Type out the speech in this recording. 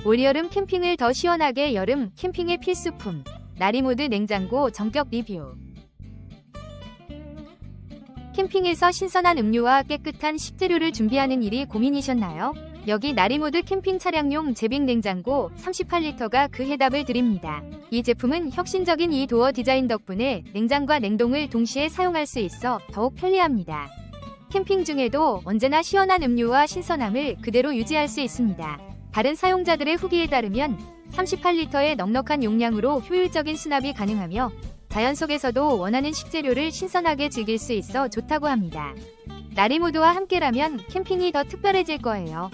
올여름 캠핑을 더 시원하게 여름 캠핑의 필수품 나리모드 냉장고 전격 리뷰. 캠핑에서 신선한 음료와 깨끗한 식재료를 준비하는 일이 고민이셨나요? 여기 나리모드 캠핑 차량용 제빙 냉장고 38리터가 그 해답을 드립니다. 이 제품은 혁신적인 이 도어 디자인 덕분에 냉장과 냉동을 동시에 사용할 수 있어 더욱 편리합니다. 캠핑 중에도 언제나 시원한 음료와 신선함을 그대로 유지할 수 있습니다. 다른 사용자들의 후기에 따르면 38리터의 넉넉한 용량으로 효율적인 수납이 가능하며 자연 속에서도 원하는 식재료를 신선하게 즐길 수 있어 좋다고 합니다. 나리모드와 함께라면 캠핑이 더 특별해질 거예요.